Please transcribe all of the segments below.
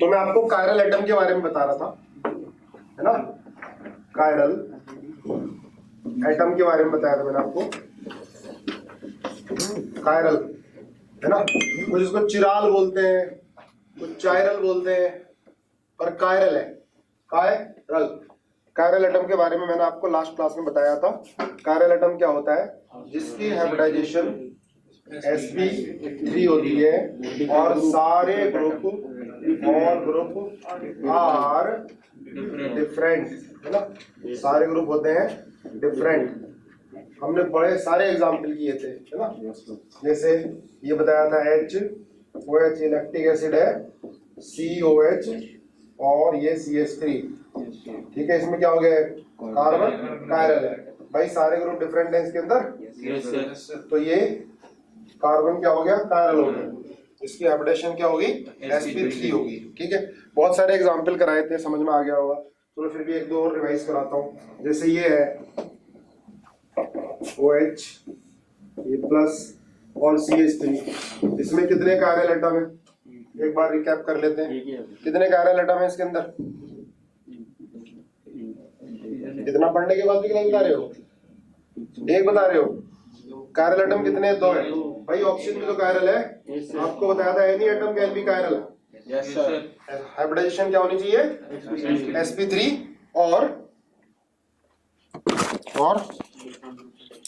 तो मैं आपको कायरल एटम के बारे में बता रहा था, है ना। कायरल एटम के बारे में बताया था मैंने आपको। कायरल, है ना। कुछ इसको चिराल बोलते हैं, कुछ चायरल बोलते हैं, पर कायरल है। कायरल, कायरल एटम के बारे में मैंने आपको लास्ट क्लास में बताया था। कायरल एटम क्या होता है? जिसकी हाइब्रिडाइजेशन sp3 होती है और सारे ग्रुप आर डिफरेंट, है ना। सारे ग्रुप होते हैं डिफरेंट। हमने बड़े सारे एग्जाम्पल किए थे, है ना। जैसे ये बताया था OH इलेक्ट्रिक एसिड है, COH और ये CH3, ठीक है। इसमें क्या हो गया? कार्बन कायरल है भाई, सारे ग्रुप डिफरेंट है इसके अंदर। तो ये कार्बन क्या हो गया? कायरल हो गया। इसकी हाइब्रिडेशन क्या होगी? sp3 होगी, ठीक है। बहुत सारे एग्जांपल कराए थे, समझ में आ गया होगा। चलो फिर भी एक दो और रिवाइज कराता हूँ। जैसे ये है OH, ये प्लस और CH3, इसमें कितने कायरल एटम है? एक बार रिकैप कर लेते हैं। कितने कायरल एटम है इसके अंदर? इतना पढ़ने के बाद भी नहीं बता रहे हो? एक बता रहे हो? कायरल एटम कितने हैं? 2 है भाई। ऑक्सीजन में तो कायरल है, आपको बताया था any atom can be chiral. Yes sir. Hybridization क्या होनी चाहिए? sp3 और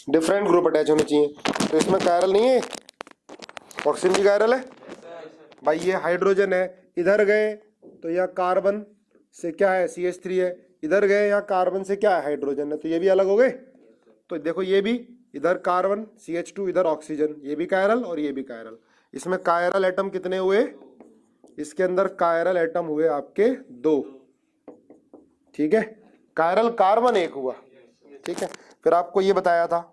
डिफरेंट ग्रुप अटैच होने चाहिए। तो इसमें कायरल नहीं है, ऑक्सीजन भी कायरल है भाई। ये हाइड्रोजन है, इधर गए तो यह कार्बन से क्या है? CH3 है। इधर गए यहाँ कार्बन से क्या है? हाइड्रोजन है। तो ये भी अलग हो गए। तो देखो ये भी, इधर कार्बन CH2, इधर ऑक्सीजन, ये भी कायरल और ये भी कायरल। इसमें कायरल एटम कितने हुए? इसके अंदर कायरल एटम हुए आपके 2, ठीक है। कायरल कार्बन 1 हुआ, ठीक है। फिर आपको ये बताया था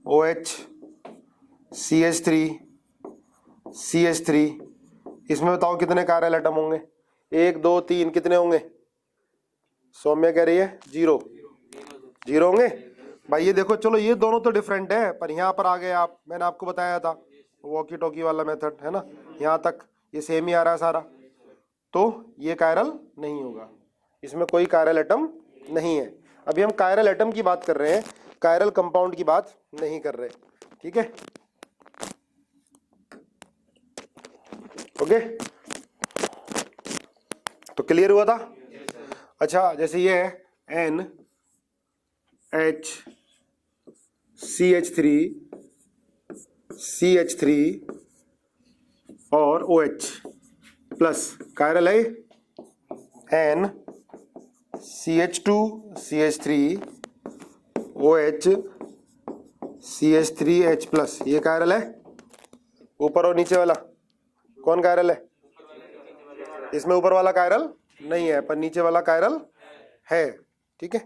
OH CH3, इसमें बताओ कितने कायरल एटम होंगे? 1 2 3, कितने होंगे? सौम्य कह रही है 0 होंगे भाई। ये देखो, चलो ये दोनों तो डिफरेंट है, पर यहाँ पर आ गए आप, मैंने आपको बताया था वॉकी टॉकी वाला मेथड, है ना। यहाँ तक ये सेम ही आ रहा है सारा, तो ये कायरल नहीं होगा, इसमें कोई कायरल एटम नहीं है। अभी हम कायरल एटम की बात कर रहे हैं, कायरल कंपाउंड की बात नहीं कर रहे, ठीक है। ओके, तो क्लियर हुआ था? अच्छा, जैसे ये है NHCH3 और OH प्लस कायरल है NCH2CH3 OH CH3H प्लस, ये कायरल है। ऊपर और नीचे वाला कौन कायरल है? इसमें ऊपर वाला कायरल नहीं है, पर नीचे वाला कायरल है, ठीक है।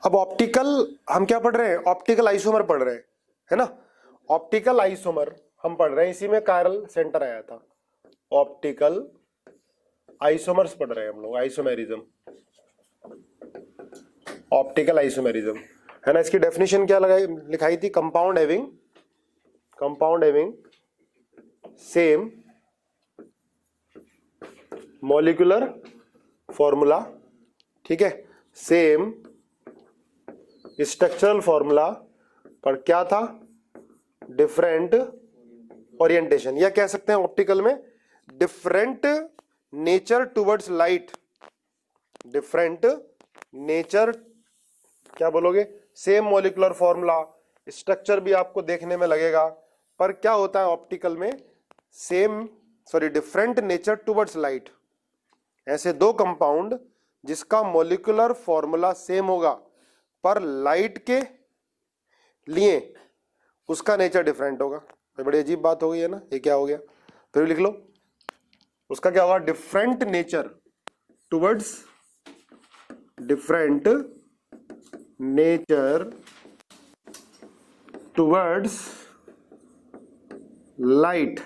अब ऑप्टिकल हम क्या पढ़ रहे हैं? ऑप्टिकल आइसोमर पढ़ रहे हैं, है ना। ऑप्टिकल आइसोमर हम पढ़ रहे हैं, इसी में कायरल सेंटर आया था। ऑप्टिकल आइसोमर्स पढ़ रहे हैं हम लोग, आइसोमेरिज्म, ऑप्टिकल आइसोमेरिज्म, है ना। इसकी डेफिनेशन क्या लिखाई थी? Compound having same molecular formula, ठीक है, सेम स्ट्रक्चरल फॉर्मूला, पर क्या था? डिफरेंट ओरिएंटेशन, या कह सकते हैं ऑप्टिकल में different nature towards light. Different nature, क्या बोलोगे? सेम मॉलिक्यूलर फॉर्मूला, स्ट्रक्चर भी आपको देखने में लगेगा, पर क्या होता है ऑप्टिकल में? Different nature towards light. ऐसे दो कंपाउंड जिसका मॉलिक्यूलर फॉर्मूला सेम होगा, पर लाइट के लिए उसका नेचर डिफरेंट होगा। तो बड़ी अजीब बात हो गई है ना, ये क्या हो गया? फिर लिख लो, उसका क्या होगा? Different nature towards light,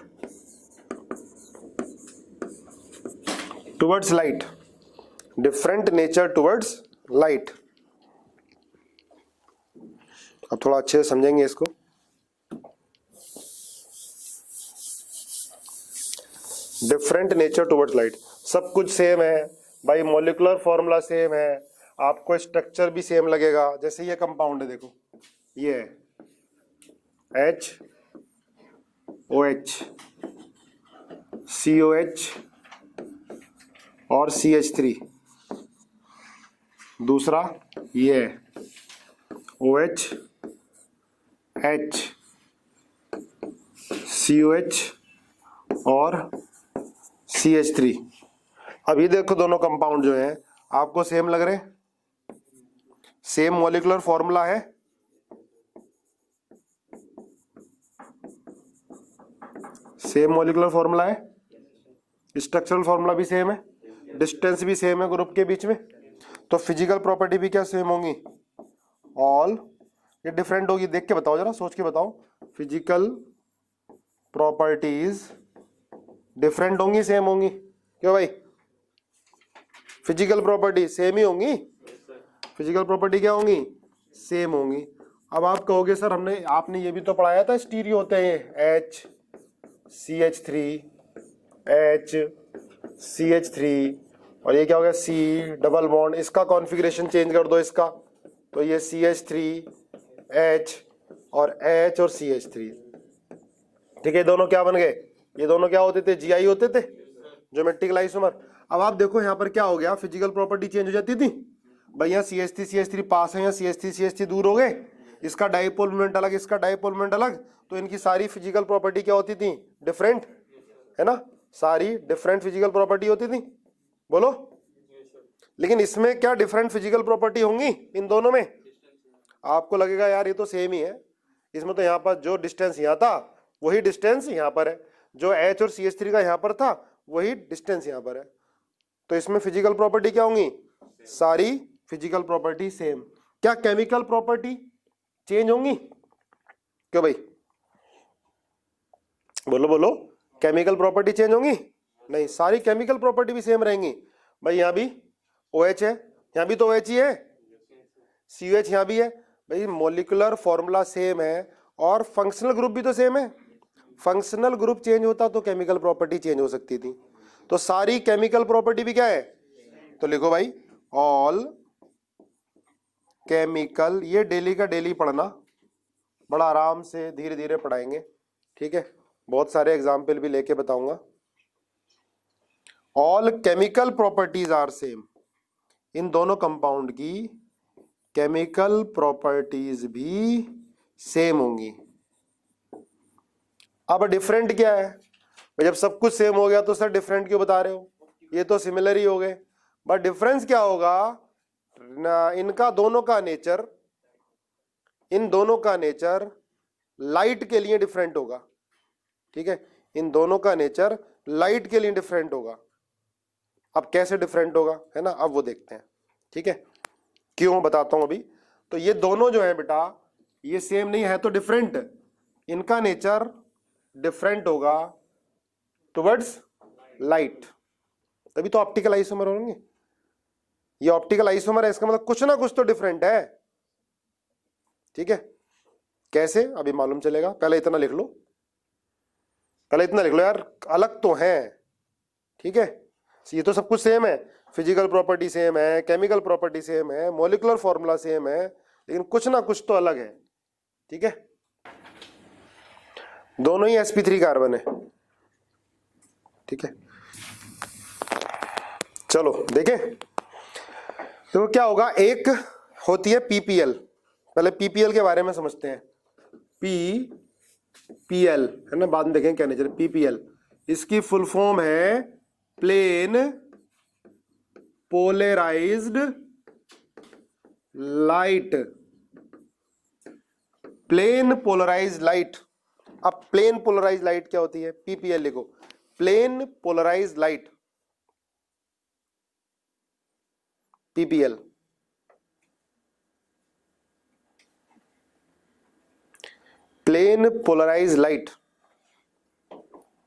different nature towards light, थोड़ा अच्छे से समझेंगे इसको। डिफरेंट नेचर टुवर्ड्स लाइट, सब कुछ सेम है भाई, मॉलिक्यूलर फॉर्मूला सेम है, आपको स्ट्रक्चर भी सेम लगेगा। जैसे ये कंपाउंड है, देखो ये है HOH, COH और CH3। दूसरा ये है OH, H, COH और CH3। अब ये देखो दोनों कंपाउंड जो हैं आपको सेम लग रहे हैं, सेम मॉलिक्यूलर फॉर्मूला है, सेम मॉलिक्यूलर फॉर्मूला है, स्ट्रक्चरल फॉर्मूला भी सेम है, डिस्टेंस भी सेम है ग्रुप के बीच में, तो फिजिकल प्रॉपर्टी भी क्या सेम होंगी, ऑल ये डिफरेंट होगी। देख के बताओ जरा, सोच के बताओ, फिजिकल प्रॉपर्टीज डिफरेंट होंगी सेम होंगी? क्यों भाई, फिजिकल प्रॉपर्टी सेम ही होंगी, फिजिकल प्रॉपर्टी क्या होंगी, सेम होंगी। अब आप कहोगे सर आपने ये भी तो पढ़ाया था, स्टीरियो होते हैं H CH3 H CH3 और ये क्या हो गया C डबल बॉन्ड, इसका कॉन्फ़िगरेशन चेंज कर दो इसका, तो ये CH3 H और H और CH3, ठीक है। दोनों क्या बन गए, ये दोनों क्या होते थे, GI होते थे, ज्योमेट्रिकल आइसोमर। अब आप देखो यहाँ पर क्या हो गया, फिजिकल प्रॉपर्टी चेंज हो जाती थी भाई, यहाँ CH3 पास है, यहाँ CH3 दूर हो गए, इसका डाइपोल मोमेंट अलग, इसका डाइपोल मोमेंट अलग, तो इनकी सारी फिजिकल प्रॉपर्टी क्या होती थी, डिफरेंट, है ना, सारी डिफरेंट फिजिकल प्रॉपर्टी होती थी, बोलो। लेकिन इसमें क्या डिफरेंट फिजिकल प्रॉपर्टी होंगी इन दोनों में? आपको लगेगा यार ये तो सेम ही है, इसमें तो यहाँ पर जो डिस्टेंस यहाँ था वही डिस्टेंस यहाँ पर है, जो H और CH3 का यहाँ पर था वही डिस्टेंस यहाँ पर है, तो इसमें फिजिकल प्रॉपर्टी क्या होंगी, सारी फिजिकल प्रॉपर्टी सेम। क्या केमिकल प्रॉपर्टी चेंज होंगी? क्यों भाई, बोलो बोलो, केमिकल प्रॉपर्टी चेंज होंगी? नहीं, सारी केमिकल प्रॉपर्टी भी सेम रहेंगी भाई। यहाँ भी OH है, यहाँ भी तो OH ही है, COH यहाँ भी है भाई, मॉलिक्यूलर फॉर्मूला सेम है और फंक्शनल ग्रुप भी तो सेम है। फंक्शनल ग्रुप चेंज होता तो केमिकल प्रॉपर्टी चेंज हो सकती थी, तो सारी केमिकल प्रॉपर्टी भी क्या है, तो लिखो भाई ऑल केमिकल, ये डेली का डेली पढ़ना, बड़ा आराम से धीरे धीरे पढ़ाएंगे, ठीक है, बहुत सारे एग्जाम्पल भी लेके बताऊंगा। All chemical properties are same, इन दोनों कंपाउंड की केमिकल प्रॉपर्टीज भी सेम होंगी। अब डिफरेंट क्या है, जब सब कुछ सेम हो गया तो सर डिफरेंट क्यों बता रहे हो, ये तो सिमिलर ही हो गए, बट डिफरेंस क्या होगा ना, इनका दोनों का नेचर, इन दोनों का नेचर लाइट के लिए डिफरेंट होगा, ठीक है, इन दोनों का नेचर लाइट के लिए डिफरेंट होगा। अब कैसे डिफरेंट होगा, है ना, अब वो देखते हैं, ठीक है, क्यों बताता हूं अभी। तो ये दोनों जो है बेटा, ये सेम नहीं है तो डिफरेंट, इनका नेचर डिफरेंट होगा टुवर्ड्स लाइट, तभी तो ऑप्टिकल आइसोमर होंगे। ये ऑप्टिकल आइसोमर है, इसका मतलब कुछ ना कुछ तो डिफरेंट है, ठीक है। कैसे अभी मालूम चलेगा, पहले इतना लिख लो, पहले इतना लिख लो यार, अलग तो है, ठीक है, ये तो सब कुछ सेम है, फिजिकल प्रॉपर्टी सेम है, केमिकल प्रॉपर्टी सेम है, मॉलिक्यूलर फॉर्मूला सेम है, लेकिन कुछ ना कुछ तो अलग है, ठीक है। दोनों ही sp3 कार्बन है, ठीक है। चलो देखें, तो क्या होगा, एक होती है PPL, पहले PPL के बारे में समझते हैं। PPL है ना, बाद में देखेंगे क्या नेचर। PPL इसकी फुल फॉर्म है plane polarized light, plane polarized light. अब प्लेन पोलराइज्ड लाइट क्या होती है, PPL लिखो, plane polarized light, PPL। Plane polarized light,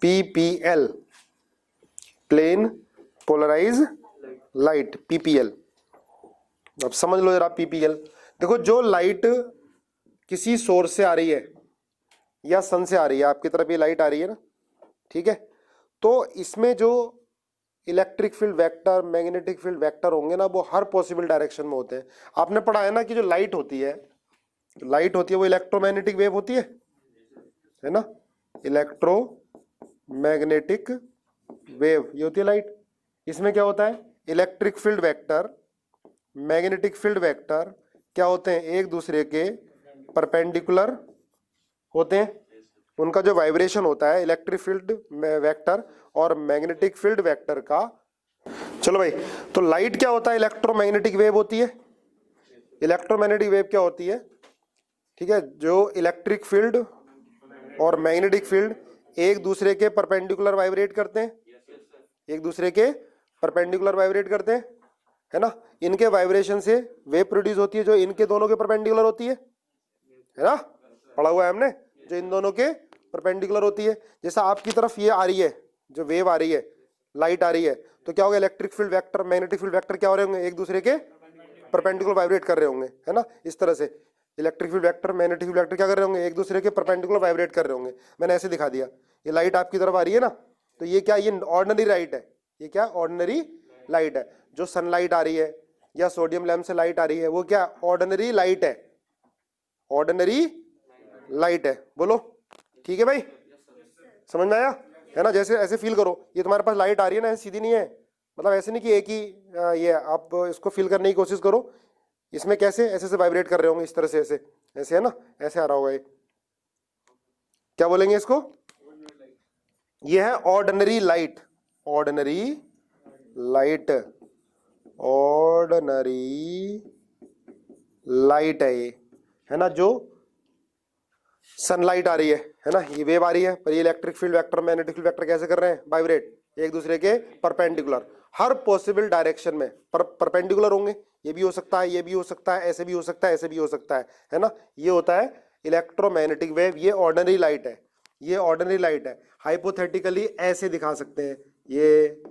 PPL, plane polarized light, PPL। अब समझ लो जरा PPL। देखो, जो लाइट किसी सोर्स से आ रही है या सन से आ रही है, आपकी तरफ ये लाइट आ रही है ना, ठीक है, तो इसमें जो electric field vector, magnetic field vector होंगे ना, वो हर पॉसिबल डायरेक्शन में होते हैं। आपने पढ़ा है ना कि जो लाइट होती है वो इलेक्ट्रोमैग्नेटिक वेव होती है ना, इलेक्ट्रोमैग्नेटिक वेव ये होती है लाइट। इसमें क्या होता है, electric field vector, magnetic field vector क्या होते हैं, एक दूसरे के परपेंडिकुलर होते हैं। उनका जो वाइब्रेशन होता है इलेक्ट्रिक फील्ड वेक्टर और मैग्नेटिक फील्ड वेक्टर का, चलो भाई, तो लाइट क्या होता है, इलेक्ट्रोमैग्नेटिक वेव होती है। इलेक्ट्रोमैग्नेटिक वेव क्या होती है, ठीक है, जो इलेक्ट्रिक फील्ड और मैग्नेटिक फील्ड एक दूसरे के परपेंडिकुलर वाइब्रेट करते हैं, एक दूसरे के परपेंडिकुलर वाइब्रेट करते हैं, है ना, इनके वाइब्रेशन से वेव प्रोड्यूस होती है जो इनके दोनों के परपेंडिकुलर होती है ना, पढ़ा हुआ है हमने, जो इन दोनों के परपेंडिकुलर होती है। जैसा आपकी तरफ ये आ रही है, जो वेव आ रही है, लाइट आ रही है, तो क्या होगा, electric field vector, magnetic field vector क्या हो रहे होंगे, एक दूसरे के परपेंडिकुलर वाइब्रेट कर रहे होंगे, है ना, इस तरह से electric field vector, magnetic field vector क्या कर रहे होंगे, एक दूसरे के परपेंडिकुलर वाइब्रेट कर रहे होंगे। मैंने ऐसे दिखा दिया, ये लाइट आपकी तरफ आ रही है ना, तो ये क्या, ये ऑर्डिनरी लाइट है, ये क्या ऑर्डिनरी लाइट है। जो सनलाइट आ रही है या सोडियम लैंप से लाइट आ रही है, वो क्या ऑर्डिनरी लाइट है, ऑर्डिनरी लाइट है। बोलो ठीक है भाई, समझ में आया, है ना। जैसे ऐसे फील करो, ये तुम्हारे पास लाइट आ रही है ना, सीधी नहीं है, मतलब ऐसे नहीं कि एक ही ये, आप इसको फील करने की कोशिश करो, इसमें कैसे ऐसे से वाइब्रेट कर रहे होंगे, इस तरह से, ऐसे ऐसे, है ना, ऐसे आ रहा होगा ये, क्या बोलेंगे इसको, ये है ordinary light, ordinary light, ordinary light है ये, है ना। जो सनलाइट आ रही है ना, ये वेव आ रही है, पर ये electric field vector, magnetic field vector कैसे कर रहे हैं, वाइब्रेट एक दूसरे के परपेंडिकुलर, हर पॉसिबल डायरेक्शन में परपेंडिकुलर होंगे। ये भी हो सकता है, ये भी हो सकता है, ऐसे भी हो सकता है, ऐसे भी हो सकता है ना। ये होता है इलेक्ट्रोमैग्नेटिक वेव। ये ऑर्डिनरी लाइट है, ये ऑर्डिनरी लाइट है। हाइपोथेटिकली ऐसे दिखा सकते हैं, ये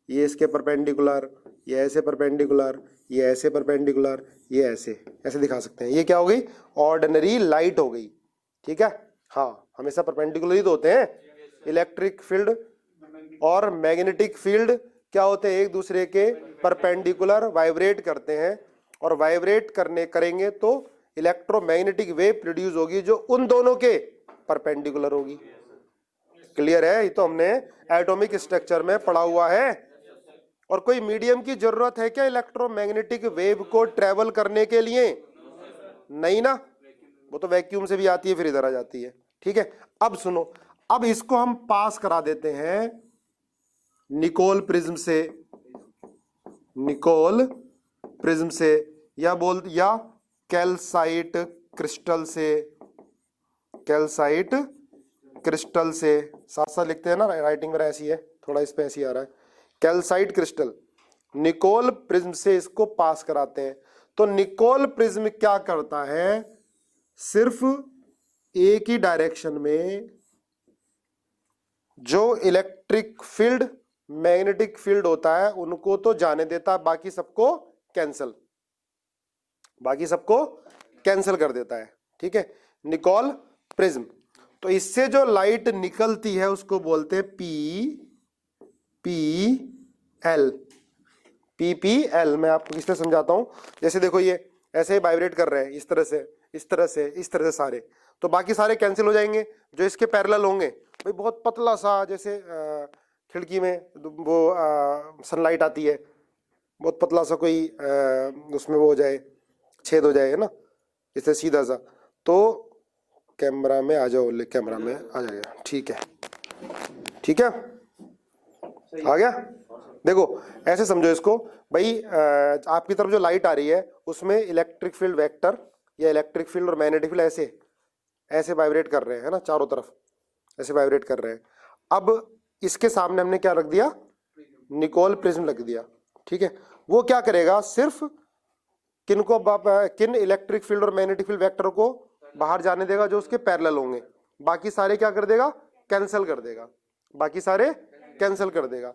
इसके परपेंडिकुलर, ये ऐसे परपेंडिकुलर, ये ऐसे परपेंडिकुलर, ये ऐसे ऐसे दिखा सकते हैं। ये क्या हो गई, ऑर्डिनरी लाइट हो गई, ठीक है। हाँ, हमेशा परपेंडिकुलर ही तो होते हैं। इलेक्ट्रिक फील्ड और मैग्नेटिक फील्ड क्या होते हैं, एक दूसरे के परपेंडिकुलर वाइब्रेट करते हैं, और वाइब्रेट करेंगे तो इलेक्ट्रोमैग्नेटिक वेव प्रोड्यूस होगी जो उन दोनों के परपेंडिकुलर होगी। क्लियर है, ये तो हमने एटॉमिक स्ट्रक्चर में पढ़ा हुआ है। और कोई मीडियम की जरूरत है क्या इलेक्ट्रोमैग्नेटिक वेव को ट्रेवल करने के लिए, नहीं ना, वो तो वैक्यूम से भी आती है फिर इधर आ जाती है, ठीक है। अब सुनो, अब इसको हम पास करा देते हैं निकोल प्रिज्म से, निकोल प्रिज्म से, या कैल्साइट क्रिस्टल से, कैल्साइट क्रिस्टल से, साथ साथ लिखते हैं ना, राइटिंग मेरा ऐसी है, थोड़ा इस पे ऐसी आ रहा है, कैल्साइट क्रिस्टल, निकोल प्रिज्म से इसको पास कराते हैं। तो निकोल प्रिज्म क्या करता है, सिर्फ एक ही डायरेक्शन में जो इलेक्ट्रिक फील्ड, मैग्नेटिक फील्ड होता है उनको तो जाने देता है, बाकी सबको कैंसिल, बाकी सबको कैंसिल कर देता है, ठीक है, निकोल प्रिज्म। तो इससे जो लाइट निकलती है उसको बोलते हैं पीपीएल। मैं आपको किस तरह समझाता हूं, जैसे देखो ये ऐसे ही वाइब्रेट कर रहे हैं, इस तरह से, इस तरह से, इस तरह से सारे, तो बाकी सारे कैंसिल हो जाएंगे। जो इसके पैरेलल होंगे, भाई बहुत पतला सा, जैसे खिड़की में वो सनलाइट आती है, बहुत पतला सा कोई उसमें वो हो जाए, छेद हो जाए, है ना, जैसे सीधा सा, तो कैमरा में आ जाओ, कैमरा में आ जाएगा, ठीक है, ठीक है, आ गया। देखो ऐसे समझो इसको भाई, आपकी तरफ जो लाइट आ रही है उसमें इलेक्ट्रिक फील्ड वेक्टर या इलेक्ट्रिक फील्ड और मैग्नेटिक फील्ड ऐसे ऐसे वाइब्रेट कर रहे हैं, है ना, चारों तरफ ऐसे वाइब्रेट कर रहे हैं। अब इसके सामने हमने क्या रख दिया, निकोल प्रिज्म रख दिया, ठीक है। वो क्या करेगा, सिर्फ किन इलेक्ट्रिक फील्ड और मैग्नेटिक फील्ड वेक्टर को बाहर जाने देगा जो उसके पैरेलल होंगे, बाकी सारे क्या कर देगा, कैंसिल कर देगा, बाकी सारे कैंसिल कर देगा।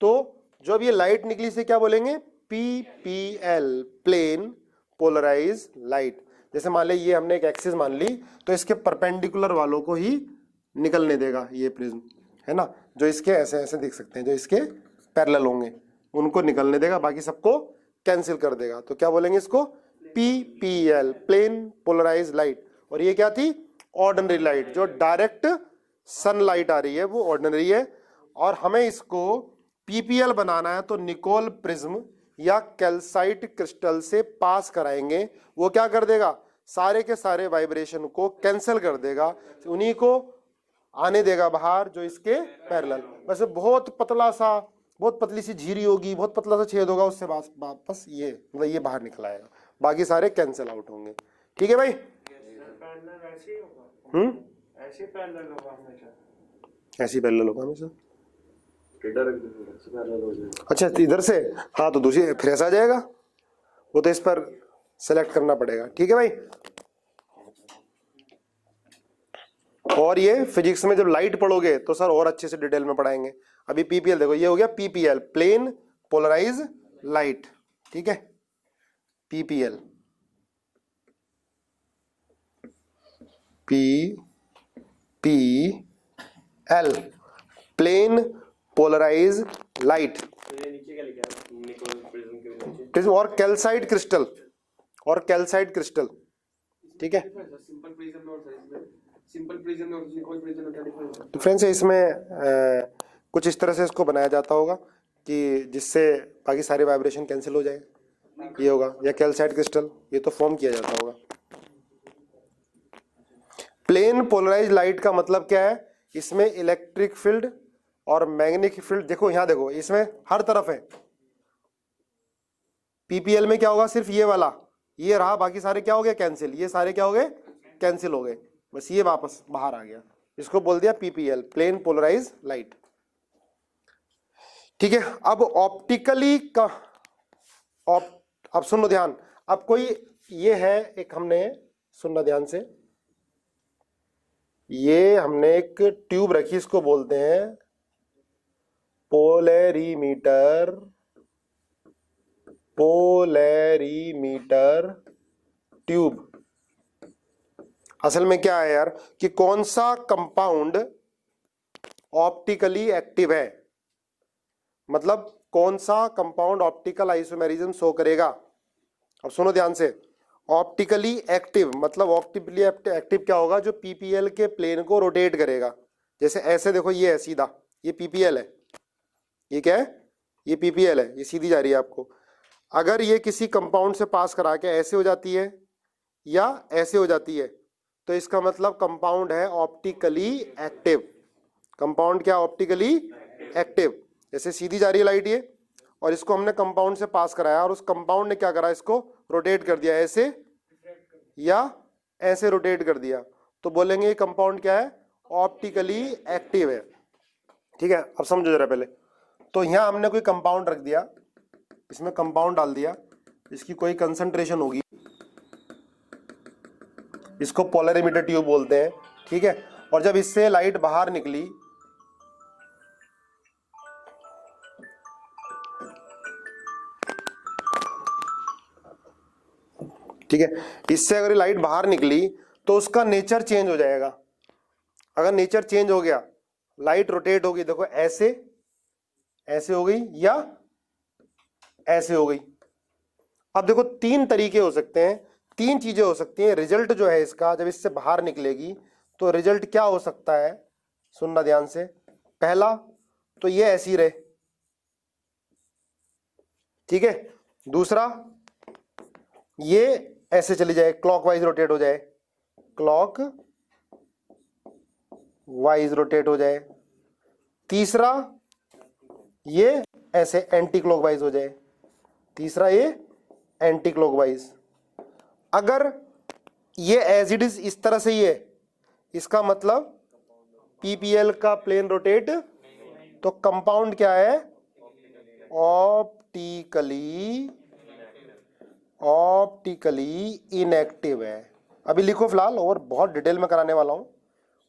तो जो अब ये लाइट निकली से क्या बोलेंगे, पीपीएल, प्लेन पोलराइज लाइट। जैसे मान ली ये हमने एक एक्सिस मान ली, तो इसके परपेंडिकुलर वालों को ही निकलने देगा ये प्रिज्म, है ना। जो इसके ऐसे ऐसे देख सकते हैं, जो इसके पैरेलल होंगे उनको निकलने देगा, बाकी सबको कैंसिल कर देगा। तो क्या बोलेंगे इसको, PPL, प्लेन पोलराइज लाइट। और ये क्या थी, ऑर्डिनरी लाइट। जो डायरेक्ट सनलाइट आ रही है वो ऑर्डिनरी है। और हमें इसको PPL बनाना है तो निकोल प्रिज्म या कैल्साइट क्रिस्टल से पास कराएंगे। वो क्या कर देगा, सारे के सारे वाइब्रेशन को कैंसिल कर देगा, उन्हीं को आने देगा बाहर जो इसके पैरेलल। वैसे बहुत पतला सा, बहुत पतली सी झिरी होगी, बहुत पतला सा छेद होगा, उससे वापस ये मतलब ये बाहर निकल आएगा, बाकी सारे कैंसिल आउट होंगे। ठीक है भाई। ऐसे पैरेलल होगा हमेशा। अच्छा इधर से, हाँ तो दूसरी फिर ऐसा आ जाएगा, वो तो इस पर सेलेक्ट करना पड़ेगा। ठीक है भाई। और ये फिजिक्स में जब लाइट पढ़ोगे तो सर और अच्छे से डिटेल में पढ़ाएंगे। अभी PPL देखो, ये हो गया PPL, प्लेन पोलराइज लाइट। ठीक है, PPL, PPL, plane polarize light. Prism और कैल्साइट क्रिस्टल, और कैल्साइट क्रिस्टल। ठीक है, डिफरेंस है इसमें। कुछ इस तरह से इसको बनाया जाता होगा कि जिससे बाकी सारे वाइब्रेशन कैंसिल हो जाए, ये होगा, या कैल्साइट क्रिस्टल, ये तो फॉर्म किया जाता होगा। प्लेन पोलराइज लाइट का मतलब क्या है, इसमें इलेक्ट्रिक फील्ड और मैग्नेटिक फील्ड, देखो यहां देखो, इसमें हर तरफ है। PPL में क्या होगा, सिर्फ ये वाला ये रहा, बाकी सारे क्या हो गए, कैंसिल। ये सारे क्या हो गए, कैंसिल हो गए, बस ये वापस बाहर आ गया। इसको बोल दिया PPL, प्लेन पोलराइज लाइट। ठीक है, अब ऑप्टिकली का अब सुनो ध्यान। अब कोई ये है एक, हमने सुनना ध्यान से, ये हमने एक ट्यूब रखी, इसको बोलते हैं पोलैरीमीटर। Polarimeter tube. असल में क्या है यार, कि कौन सा कंपाउंड ऑप्टिकली एक्टिव है, मतलब कौन सा कंपाउंड ऑप्टिकल आइसोमेरिज्म शो करेगा। अब सुनो ध्यान से, ऑप्टिकली एक्टिव मतलब ऑप्टिकली एक्टिव क्या होगा, जो PPL के प्लेन को रोटेट करेगा। जैसे ऐसे देखो, ये है सीधा, ये PPL है, ये क्या है, ये PPL है, ये सीधी जा रही है आपको। अगर ये किसी कंपाउंड से पास करा के ऐसे हो जाती है या ऐसे हो जाती है, तो इसका मतलब कंपाउंड है ऑप्टिकली एक्टिव। कंपाउंड क्या, ऑप्टिकली एक्टिव। जैसे सीधी जा रही है लाइट ये, और इसको हमने कंपाउंड से पास कराया, और उस कंपाउंड ने क्या करा, इसको रोटेट कर दिया, ऐसे या ऐसे रोटेट कर दिया, तो बोलेंगे ये कंपाउंड क्या है, ऑप्टिकली एक्टिव है। ठीक है, अब समझो जरा पहले। तो यहां हमने कोई कंपाउंड रख दिया, इसमें कंपाउंड डाल दिया, इसकी कोई कंसंट्रेशन होगी, इसको पोलैरिमीटर ट्यूब बोलते हैं। ठीक है, और जब इससे लाइट बाहर निकली, ठीक है, इससे अगर लाइट बाहर निकली तो उसका नेचर चेंज हो जाएगा। अगर नेचर चेंज हो गया, लाइट रोटेट होगी, देखो ऐसे ऐसे हो गई या ऐसे हो गई। अब देखो तीन तरीके हो सकते हैं, तीन चीजें हो सकती हैं। रिजल्ट जो है इसका, जब इससे बाहर निकलेगी तो रिजल्ट क्या हो सकता है, सुनना ध्यान से। पहला तो ये ऐसी रहे, ठीक है। दूसरा, ये ऐसे चली जाए, क्लॉकवाइज रोटेट हो जाए, क्लॉक वाइज रोटेट हो जाए। तीसरा, ये ऐसे एंटी क्लॉकवाइज हो जाए। तीसरा, ये एंटी क्लॉकवाइज। अगर ये एज इट इज इस तरह से ही है, इसका मतलब PPL का प्लेन रोटेट, तो कंपाउंड क्या है, ऑप्टिकली इनएक्टिव है। अभी लिखो फिलहाल, और बहुत डिटेल में कराने वाला हूं।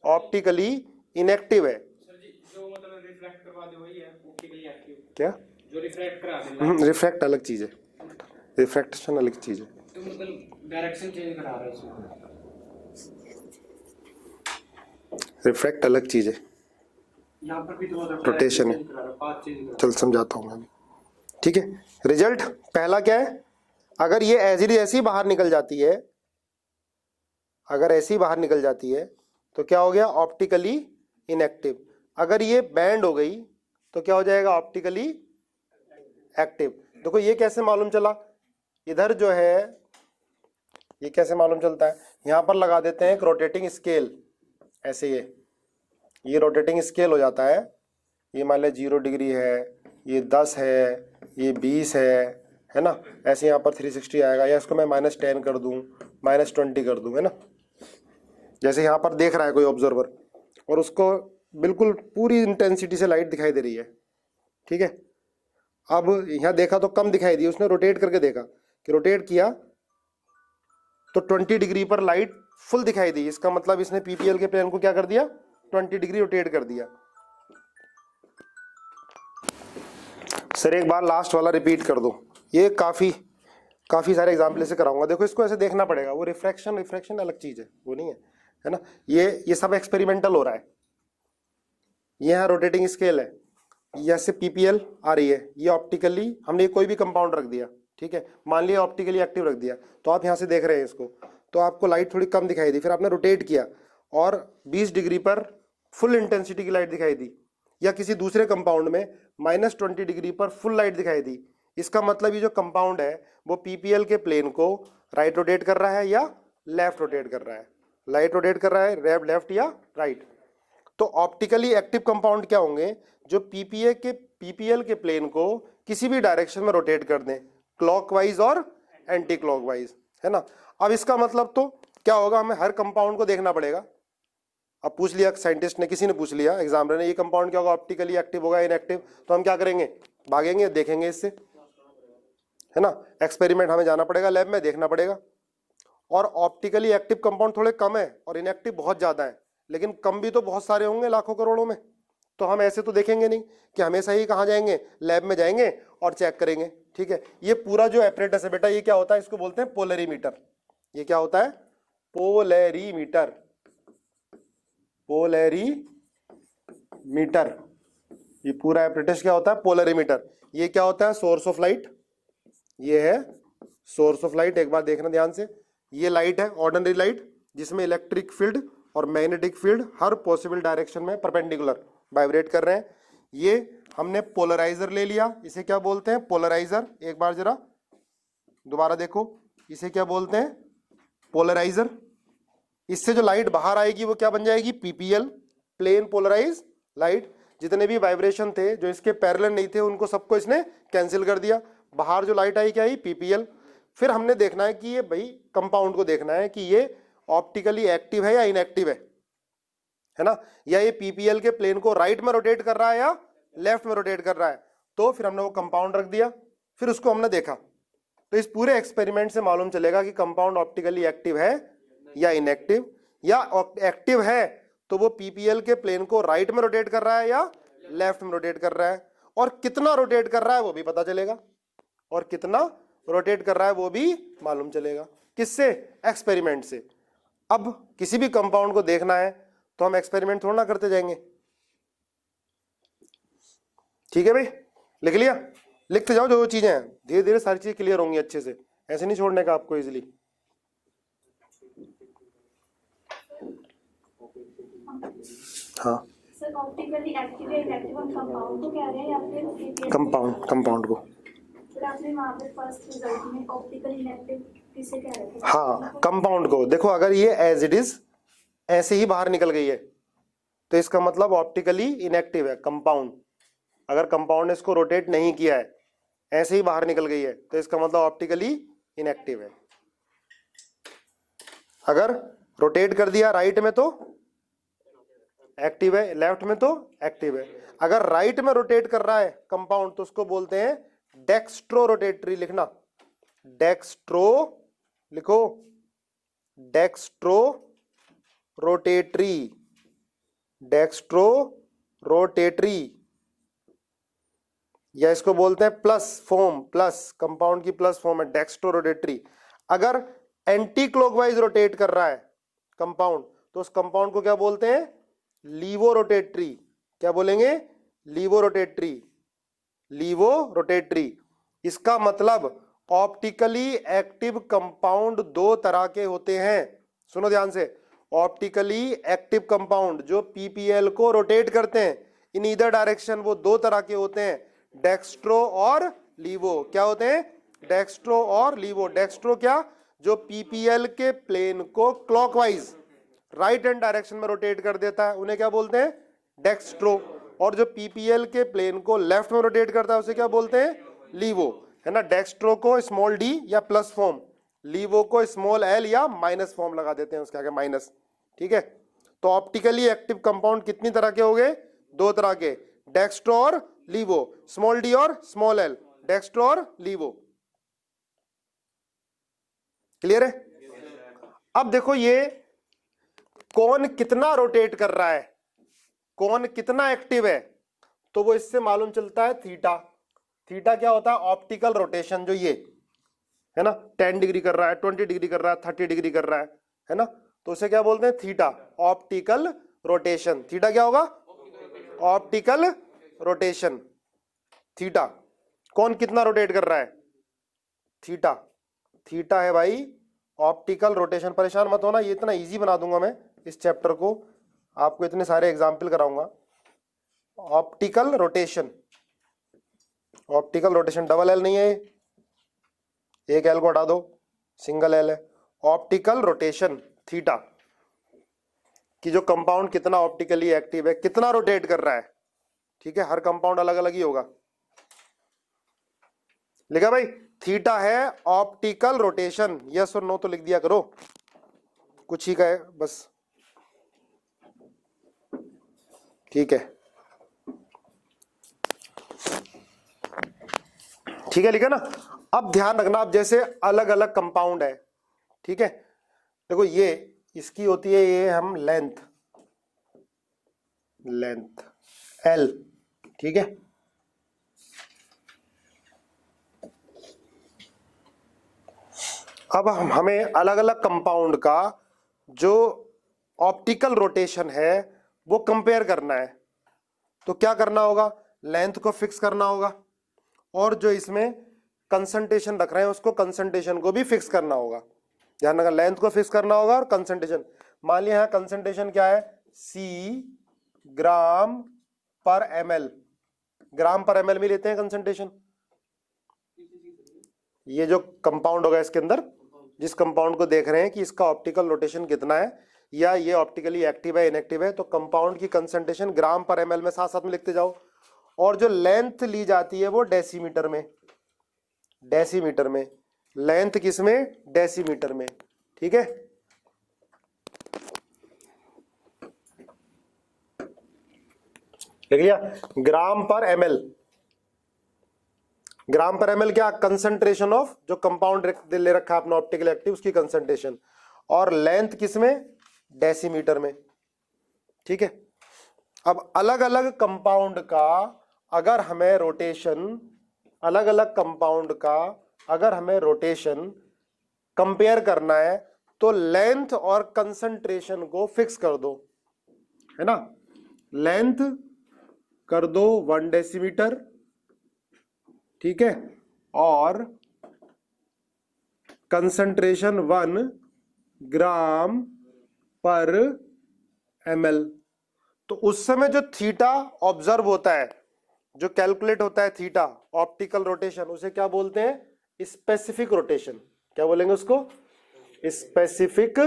ऑप्टिकली इनएक्टिव है। जो मतलब रिफ्रैक्ट करवा दे वही है ऑप्टिकली एक्टिव। क्या, जो रिफ्रैक्ट करा दे, रिफ्रैक्ट अलग चीज है, रिफ्रैक्शन अलग चीज है। तो तो मतलब डायरेक्शन चेंज करा रहा है इसमें। रिफ्रैक्ट अलग चीज है, यहाँ पर भी तो रोटेशन है। पाथ चेंज करा चल समझाता हूँ मैं। ठीक है, रिजल्ट पहला क्या है, अगर ये एज इट इज ऐसी बाहर निकल जाती है, अगर ऐसी बाहर निकल जाती है तो क्या हो गया, ऑप्टिकली इनएक्टिव। अगर ये बैंड हो गई तो क्या हो जाएगा, ऑप्टिकली एक्टिव। देखो ये कैसे मालूम चला, इधर जो है ये कैसे मालूम चलता है, यहां पर लगा देते हैं एक रोटेटिंग स्केल, ऐसे ये रोटेटिंग स्केल हो जाता है। ये मान लिया 0 डिग्री है, ये 10 है, ये 20 है ना। ऐसे यहाँ पर 360 आएगा, या इसको मैं -10 कर दूं, -20 कर दूं, है ना। जैसे यहाँ पर देख रहा है कोई ऑब्जर्वर और उसको बिल्कुल पूरी इंटेंसिटी से लाइट दिखाई दे रही है, ठीक है। अब यहाँ देखा तो कम दिखाई दी, उसने रोटेट करके देखा कि रोटेट किया तो 20 डिग्री पर लाइट फुल दिखाई दी। इसका मतलब इसने पीपीएल के प्लेन को क्या कर दिया, 20 डिग्री रोटेट कर दिया। सर एक बार लास्ट वाला रिपीट कर दो, ये काफी सारे एग्जाम्पल से कराऊंगा। देखो इसको ऐसे देखना पड़ेगा, वो रिफ्रैक्शन अलग चीज है, वो नहीं है ना। ये सब एक्सपेरिमेंटल हो रहा है। ये यहाँ रोटेटिंग स्केल है, यहाँ से पीपीएल आ रही है, ये ऑप्टिकली हमने कोई भी कंपाउंड रख दिया, ठीक है। मान लिया ऑप्टिकली एक्टिव रख दिया, तो आप यहाँ से देख रहे हैं इसको, तो आपको लाइट थोड़ी कम दिखाई दी, फिर आपने रोटेट किया और 20 डिग्री पर फुल इंटेंसिटी की लाइट दिखाई दी, या किसी दूसरे कंपाउंड में -20 डिग्री पर फुल लाइट दिखाई दी। इसका मतलब ये जो कंपाउंड है वो पीपीएल के प्लेन को राइट रोटेट कर रहा है या लेफ्ट रोटेट कर रहा है, लाइट रोटेट कर रहा है लेफ्ट या राइट। तो ऑप्टिकली एक्टिव कंपाउंड क्या होंगे, जो पीपीएल के प्लेन को किसी भी डायरेक्शन में रोटेट कर दें, क्लॉकवाइज और एंटी क्लॉकवाइज, है ना। अब इसका मतलब तो क्या होगा, हमें हर कंपाउंड को देखना पड़ेगा। अब पूछ लिया साइंटिस्ट ने, किसी ने पूछ लिया एग्जामिनर ने, ये कंपाउंड क्या होगा, ऑप्टिकली एक्टिव होगा इनएक्टिव, तो हम क्या करेंगे, भागेंगे, देखेंगे इससे, है ना। एक्सपेरिमेंट हमें जाना पड़ेगा, लैब में देखना पड़ेगा। और ऑप्टिकली एक्टिव कंपाउंड थोड़े कम है और इनएक्टिव बहुत ज्यादा है, लेकिन कम भी तो बहुत सारे होंगे, लाखों करोड़ों में। तो हम ऐसे तो देखेंगे नहीं कि हमेशा ही कहाँ जाएंगे, लैब में जाएंगे और चेक करेंगे, ठीक है। ये पूरा जो एपरेटस है बेटा, ये क्या होता है, इसको बोलते हैं पोलरीमीटर। ये क्या होता है, पोलरीमीटर, पोलरीमीटर। ये पूरा एपरेटस क्या होता है, पोलरीमीटर। ये क्या होता है, सोर्स ऑफ लाइट, ये है सोर्स ऑफ लाइट। एक बार देखना ध्यान से, ये लाइट है ऑर्डिनरी लाइट, जिसमें इलेक्ट्रिक फील्ड और मैग्नेटिक फील्ड हर पॉसिबल डायरेक्शन में परपेंडिकुलर वाइब्रेट कर रहे हैं। ये हमने पोलराइजर ले लिया, इसे क्या बोलते हैं, पोलराइजर। एक बार जरा दोबारा देखो, इसे क्या बोलते हैं, पोलराइजर। इससे जो लाइट बाहर आएगी वो क्या बन जाएगी, पीपीएल, प्लेन पोलराइज लाइट। जितने भी वाइब्रेशन थे जो इसके पैरेलल नहीं थे, उनको सबको इसने कैंसिल कर दिया। बाहर जो लाइट आई क्या आई, पीपीएल। फिर हमने देखना है कि ये भाई कंपाउंड को देखना है कि ये ऑप्टिकली एक्टिव है या इनएक्टिव है ना, या ये पीपीएल के प्लेन को राइट में रोटेट कर रहा है या लेफ्ट में रोटेट कर रहा है। तो फिर हमने वो कंपाउंड रख दिया, फिर उसको हमने देखा। तो इस पूरे एक्सपेरिमेंट से मालूम चलेगा कि कंपाउंड ऑप्टिकली एक्टिव है या इनएक्टिव, या एक्टिव है तो वो पीपीएल के प्लेन को राइट में रोटेट कर रहा है या लेफ्ट में रोटेट कर रहा है, और कितना रोटेट कर रहा है वो भी पता चलेगा, और कितना रोटेट कर रहा है वो भी मालूम चलेगा। किससे, एक्सपेरिमेंट से। अब किसी भी कंपाउंड को देखना है तो हम एक्सपेरिमेंट थोड़ा ना करते जाएंगे, ठीक है भाई। लिख लिया, लिखते जाओ जो चीजें हैं, धीरे धीरे सारी चीजें क्लियर होंगी अच्छे से, ऐसे नहीं छोड़ने का आपको इजीली। हाँ सर, ऑप्टिकली एक्टिव या इनएक्टिव हम कंपाउंड को कह रहे हैं या फिर कंपाउंड को। फिर आपने वहां पे फर्स्ट रिजल्ट में ऑप्टिकली इनएक्टिव किसे कह रहे थे? हाँ, कंपाउंड को। देखो अगर ये एज इट इज ऐसे ही बाहर निकल गई है तो इसका मतलब ऑप्टिकली इनएक्टिव है कंपाउंड। अगर कंपाउंड ने इसको रोटेट नहीं किया है, ऐसे ही बाहर निकल गई है, तो इसका मतलब ऑप्टिकली इनएक्टिव है। अगर रोटेट कर दिया राइट में तो एक्टिव है, लेफ्ट में तो एक्टिव है। अगर राइट में रोटेट कर रहा है कंपाउंड तो उसको बोलते हैं डेक्स्ट्रो रोटेटरी। लिखना, डेक्स्ट्रो लिखो, डेक्स्ट्रो रोटेटरी, डेक्स्ट्रो रोटेटरी, या इसको बोलते हैं प्लस फॉर्म, प्लस कंपाउंड की प्लस फॉर्म है डेक्स्ट्रो रोटेटरी। अगर एंटी क्लॉकवाइज रोटेट कर रहा है कंपाउंड तो उस कंपाउंड को क्या बोलते हैं? Laevorotatory. क्या बोलेंगे? Laevorotatory. Laevorotatory. इसका मतलब ऑप्टिकली एक्टिव कंपाउंड दो तरह के होते हैं। सुनो ध्यान से, ऑप्टिकली एक्टिव कंपाउंड जो पीपीएल को रोटेट करते हैं इन ईदर डायरेक्शन, वो दो तरह के होते हैं, डेक्स्ट्रो और लीवो। क्या होते हैं? डेक्स्ट्रो और लीवो। डेक्स्ट्रो क्या? जो पीपीएल के प्लेन को क्लॉकवाइज राइट हैंड डायरेक्शन में रोटेट कर देता है, उन्हें क्या बोलते हैं? डेक्स्ट्रो। और जो पीपीएल के प्लेन को लेफ्ट में रोटेट करता है उसे क्या बोलते हैं? लीवो, है ना। डेक्स्ट्रो को स्मॉल डी या प्लस फॉर्म, लीवो को स्मॉल एल या माइनस फॉर्म लगा देते हैं उसके आगे माइनस। ठीक है, तो ऑप्टिकली एक्टिव कंपाउंड कितनी तरह के हो गए? दो तरह के, डेक्स्ट्रो और लीवो, स्मॉल डी और स्मॉल एल, डेक्स्ट्रो और लीवो। क्लियर है? अब देखो ये कौन कितना रोटेट कर रहा है, कौन कितना एक्टिव है, तो वो इससे मालूम चलता है थीटा। थीटा क्या होता है? Optical rotation. जो ये है ना 10 डिग्री कर रहा है, 20 डिग्री कर रहा है, 30 डिग्री कर रहा है ना, तो उसे क्या बोलते हैं? Theta, optical rotation. थीटा क्या होगा? Optical rotation. थीटा कौन कितना रोटेट कर रहा है? थीटा। थीटा है भाई ऑप्टिकल रोटेशन। परेशान मत होना, ये इतना इजी बना दूंगा मैं इस चैप्टर को, आपको इतने सारे एग्जाम्पल कराऊंगा। Optical rotation, optical rotation, double L नहीं है, एक एल को हटा दो, सिंगल एल है। ऑप्टिकल रोटेशन थीटा कि जो कंपाउंड कितना ऑप्टिकली एक्टिव है, कितना रोटेट कर रहा है। ठीक है, हर कंपाउंड अलग अलग ही होगा। लिखा भाई? थीटा है ऑप्टिकल रोटेशन। यस और नो तो लिख दिया करो, कुछ ही का है बस। ठीक है, ठीक है, लिखा ना। अब ध्यान रखना, अब जैसे अलग अलग कंपाउंड है, ठीक है, देखो ये इसकी होती है, ये हम लेंथ, लेंथ एल, ठीक है। अब हमें अलग अलग कंपाउंड का जो ऑप्टिकल रोटेशन है वो कंपेयर करना है, तो क्या करना होगा? लेंथ को फिक्स करना होगा, और जो इसमें कंसंट्रेशन रख रहे हैं उसको, कंसंट्रेशन को भी फिक्स करना होगा। ध्यान रखना, लेंथ को फिक्स करना होगा और कंसंट्रेशन। मान लिया यहाँ कंसंट्रेशन क्या है? C ग्राम पर ml, ग्राम पर ml में लेते हैं कंसंट्रेशन। ये जो कंपाउंड होगा इसके अंदर, जिस कंपाउंड को देख रहे हैं कि इसका ऑप्टिकल रोटेशन कितना है या ये ऑप्टिकली एक्टिव है इनएक्टिव है, तो कंपाउंड की कंसंट्रेशन ग्राम पर ml में साथ साथ में लिखते जाओ। और जो लेंथ ली जाती है वो डेसीमीटर में, डेसीमीटर में। लेंथ किसमें? डेसीमीटर में। ठीक है, लिख लिया? ग्राम पर ml, ग्राम पर ml क्या? कंसंट्रेशन ऑफ जो कंपाउंड ले रखा है अपना ऑप्टिकल एक्टिव, उसकी कंसंट्रेशन। और लेंथ किसमें? डेसीमीटर में। ठीक है, अब अलग अलग कंपाउंड का अगर हमें रोटेशन, अलग अलग कंपाउंड का अगर हमें रोटेशन कंपेयर करना है तो लेंथ और कंसंट्रेशन को फिक्स कर दो, है ना। लेंथ कर दो 1 डेसीमीटर, ठीक है, और कंसंट्रेशन 1 ग्राम पर ml। तो उस समय जो थीटा ऑब्जर्व होता है, जो कैलकुलेट होता है थीटा ऑप्टिकल रोटेशन, उसे क्या बोलते हैं? Specific rotation. क्या बोलेंगे उसको? Specific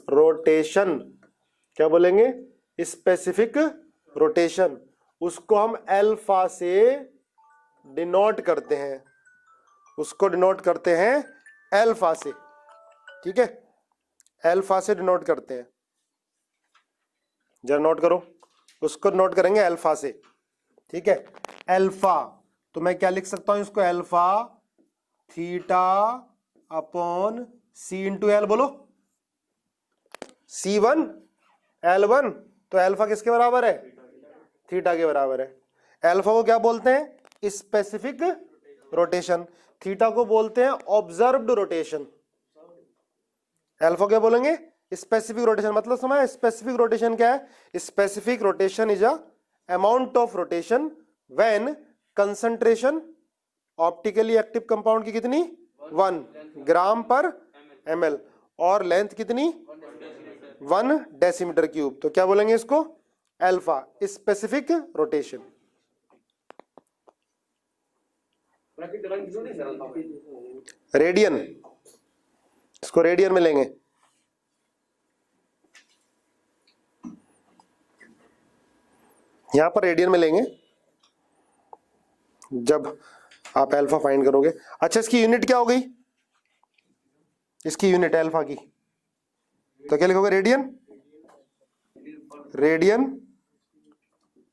rotation. क्या बोलेंगे? Specific rotation. उसको हम अल्फा से डिनोट करते हैं, उसको डिनोट करते हैं अल्फा से। ठीक है, अल्फा से डिनोट करते हैं, जरा नोट करो, उसको नोट करेंगे अल्फा से। ठीक है, अल्फा, तो मैं क्या लिख सकता हूं इसको? अल्फा थीटा अपॉन सी इंटू एल। बोलो, C1 L1, तो अल्फा किसके बराबर है? थीटा के बराबर है। अल्फा को क्या बोलते हैं? Specific rotation. थीटा को बोलते हैं ऑब्जर्व्ड रोटेशन। अल्फा क्या बोलेंगे? Specific rotation. मतलब समझ, स्पेसिफिक रोटेशन क्या है? Specific rotation is a amount of rotation when concentration optically active compound की कितनी 1 ग्राम पर ml और लेंथ कितनी 1 डेसीमीटर क्यूब। तो क्या बोलेंगे इसको? Alpha, specific rotation. रेडियन, इसको रेडियन में लेंगे। यहां पर रेडियन में लेंगे जब आप अल्फा फाइंड करोगे। अच्छा, इसकी यूनिट क्या हो गई? इसकी यूनिट अल्फा की, तो क्या लिखोगे? रेडियन, रेडियन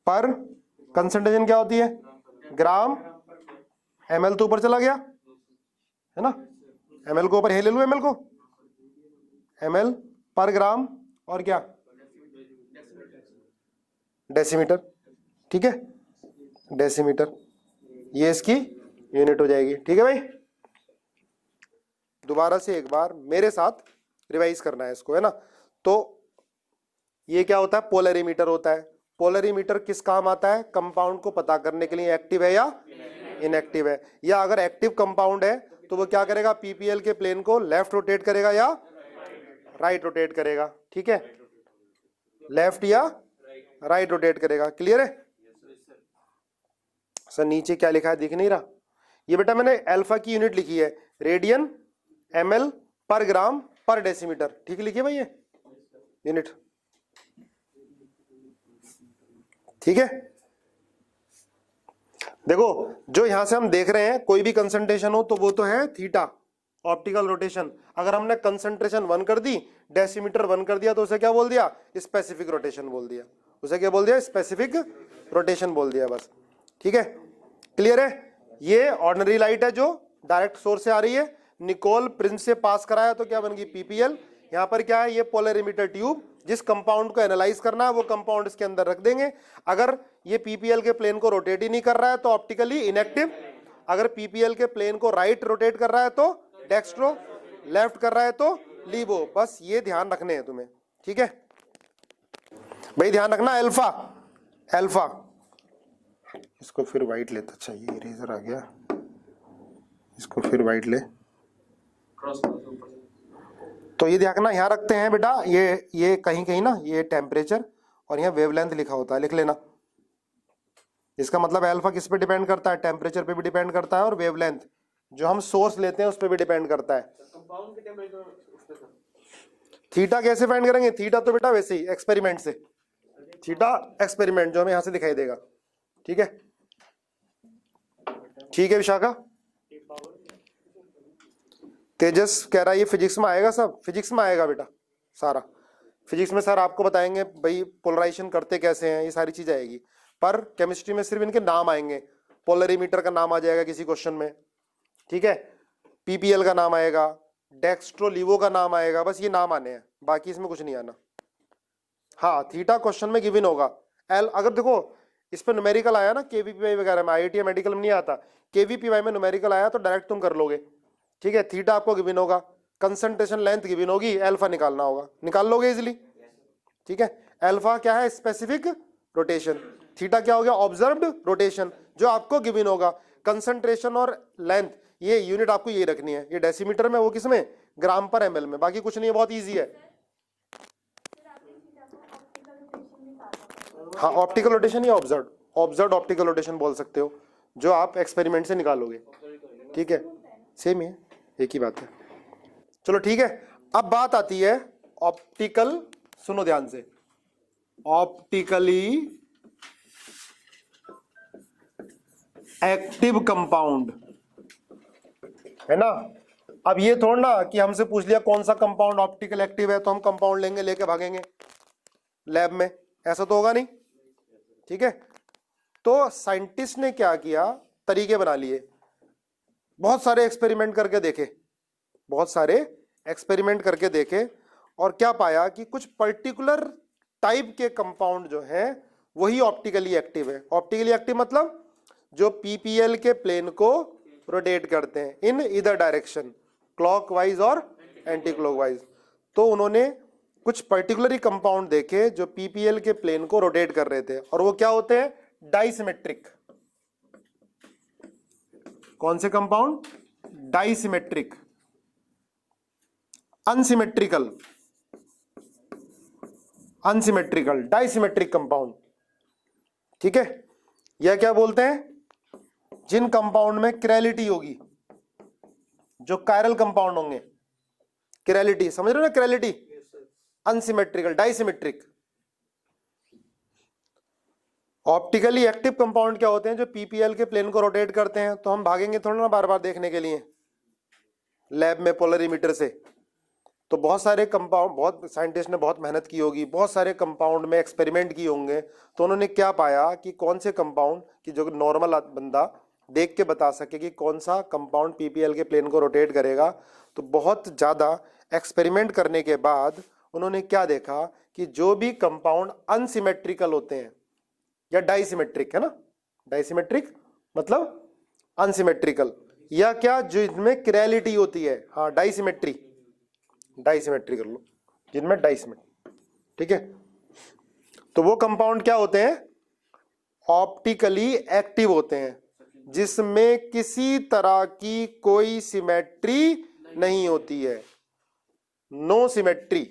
पर कंसंट्रेशन क्या होती है? ग्राम। ml तो ऊपर चला गया है ना, ml को ऊपर, हे ले लूं ml को, ml पर ग्राम और क्या? डेसीमीटर। ठीक है, डेसीमीटर, ये इसकी यूनिट हो जाएगी। ठीक है भाई, दोबारा से एक बार मेरे साथ रिवाइज करना है इसको, है ना। तो ये क्या होता है? पोलरीमीटर होता है। पोलरीमीटर किस काम आता है? कंपाउंड को पता करने के लिए एक्टिव है या इनएक्टिव है। या अगर एक्टिव कंपाउंड है तो वो क्या करेगा? पीपीएल के प्लेन को लेफ्ट रोटेट करेगा या राइट रोटेट करेगा। ठीक है, लेफ्ट या राइट रोटेट करेगा। क्लियर है सर? नीचे क्या लिखा है दिख नहीं रहा? ये बेटा मैंने अल्फा की यूनिट लिखी है, रेडियन ml पर ग्राम पर डेसीमीटर। ठीक लिखिए भाई ये यूनिट। ठीक है, देखो जो यहां से हम देख रहे हैं, कोई भी कंसंट्रेशन हो तो वो तो है थीटा, ऑप्टिकल रोटेशन। अगर हमने कंसंट्रेशन 1 कर दी, डेसीमीटर 1 कर दिया, तो उसे क्या बोल दिया? स्पेसिफिक रोटेशन बोल दिया। उसे क्या बोल दिया? स्पेसिफिक रोटेशन बोल दिया, बस। ठीक है, क्लियर है? ये ऑर्डिनरी लाइट है जो डायरेक्ट सोर्स से आ रही है, निकोल प्रिंस से पास कराया तो क्या बन गई? पीपीएल। यहाँ पर क्या है? ये पोलरीमीटर ट्यूब। जिस कंपाउंड को एनालाइज करना है वो कंपाउंड इसके अंदर रख देंगे। अगर ये पीपीएल के प्लेन को रोटेट ही नहीं कर रहा है तो ऑप्टिकली इनएक्टिव। अगर पीपीएल के प्लेन को राइट रोटेट कर रहा है तो डेक्स्ट्रो, लेफ्ट कर रहा है तो लीबो। बस ये ध्यान रखने हैं तुम्हें। ठीक है भाई, ध्यान रखना। अल्फा, अल्फा, इसको फिर वाइट लेता। अच्छा, ये इरेजर आ गया, इसको फिर वाइट ले। तो ये देखना, यहां रखते हैं बेटा, ये कहीं कहीं ना ये टेम्परेचर और यहाँ वेवलेंथ लिखा होता है, लिख लेना। इसका मतलब अल्फा किस पे डिपेंड करता है? टेम्परेचर पे भी डिपेंड करता है और वेवलेंथ जो हम सोर्स लेते हैं उस पे भी डिपेंड करता है। थीटा कैसे फाइंड करेंगे? थीटा तो बेटा वैसे ही एक्सपेरिमेंट से, थीटा एक्सपेरिमेंट जो हमें यहां से दिखाई देगा। ठीक है, ठीक है विशाखा। तेजस कह रहा है ये फिजिक्स में आएगा, सब फिजिक्स में आएगा बेटा सारा। फिजिक्स में सर आपको बताएंगे भाई पोलराइजेशन करते कैसे हैं, ये सारी चीज आएगी। पर केमिस्ट्री में सिर्फ इनके नाम आएंगे। पोलरीमीटर का नाम आ जाएगा किसी क्वेश्चन में, ठीक है, पीपीएल का नाम आएगा, डेक्स्ट्रोलीवो का नाम आएगा, बस ये नाम आने हैं, बाकी इसमें कुछ नहीं आना। हाँ, थीटा क्वेश्चन में गिवन होगा। एल अगर देखो इस पर न्यूमेरिकल आया ना केवीपीवाई वगैरह में, आईआईटी मेडिकल में नहीं आता, केवीपीवाई में न्यूमेरिकल आया तो डायरेक्ट तुम कर लोगे। ठीक है, थीटा आपको गिवन होगा, कंसंट्रेशन लेंथ गिवन होगी, अल्फा निकालना होगा, निकाल लोगे इजिली। ठीक है, अल्फा क्या है? Specific rotation. थीटा क्या हो गया? ऑब्जर्व्ड रोटेशन जो आपको गिवन होगा। कंसंट्रेशन और लेंथ ये यूनिट आपको यही रखनी है, ये डेसीमीटर में, वो किसमें? ग्राम पर एमएल में। बाकी कुछ नहीं है, बहुत ईजी है। हाँ, ऑप्टिकल रोटेशन या ऑब्जर्व, ऑब्जर्व ऑप्टिकल रोटेशन बोल सकते हो, जो आप एक्सपेरिमेंट से निकालोगे। ठीक है, सेम है, एक ही बात है। चलो ठीक है, अब बात आती है ऑप्टिकल, सुनो ध्यान से, ऑप्टिकली एक्टिव कंपाउंड है ना। अब ये थोड़ा ना कि हमसे पूछ लिया कौन सा कंपाउंड ऑप्टिकल एक्टिव है तो हम कंपाउंड लेंगे, लेके भागेंगे लैब में, ऐसा तो होगा नहीं। ठीक है, तो साइंटिस्ट ने क्या किया? तरीके बना लिए, बहुत सारे एक्सपेरिमेंट करके देखे, बहुत सारे एक्सपेरिमेंट करके देखे, और क्या पाया कि कुछ पर्टिकुलर टाइप के कंपाउंड जो हैं वही ऑप्टिकली एक्टिव है। ऑप्टिकली एक्टिव मतलब जो पीपीएल के प्लेन को रोटेट करते हैं इन ईदर डायरेक्शन, क्लॉकवाइज और एंटी क्लॉकवाइज। तो उन्होंने कुछ पर्टिकुलर कंपाउंड देखे जो पीपीएल के प्लेन को रोटेट कर रहे थे, और वो क्या होते हैं? डाइसिमेट्रिक। कौन से compound? Dissymmetric, unsymmetrical, unsymmetrical, dissymmetric compound. ठीक है, यह क्या बोलते हैं? जिन कंपाउंड में किरैलिटी होगी, जो कायरल कंपाउंड होंगे, किरैलिटी, समझ रहे हो ना? किरैलिटी, अनसिमेट्रिकल, डाइसिमेट्रिक। ऑप्टिकली एक्टिव कंपाउंड क्या होते हैं? जो पीपीएल के प्लेन को रोटेट करते हैं। तो हम भागेंगे थोड़ा ना बार बार देखने के लिए लैब में पोलरीमीटर से। तो बहुत सारे कंपाउंड, बहुत साइंटिस्ट ने बहुत मेहनत की होगी, बहुत सारे कंपाउंड में एक्सपेरिमेंट किए होंगे। तो उन्होंने क्या पाया कि कौन से कंपाउंड की जो नॉर्मल बंदा देख के बता सके कि कौन सा कंपाउंड पीपीएल के प्लेन को रोटेट करेगा। तो बहुत ज़्यादा एक्सपेरिमेंट करने के बाद उन्होंने क्या देखा कि जो भी कंपाउंड अनसिमेट्रिकल होते हैं या डाइसिमेट्रिक, है ना, डाइसिमेट्रिक मतलब अनसिमेट्रिकल, या क्या जो इनमें किरैलिटी होती है, हाँ डाइसिमेट्री, डाइसिमेट्री कर लो, जिनमें डाइसिमेट्री। ठीक है, तो वो कंपाउंड क्या होते हैं? ऑप्टिकली एक्टिव होते हैं, जिसमें किसी तरह की कोई सिमेट्री नहीं होती है, नो सिमेट्री,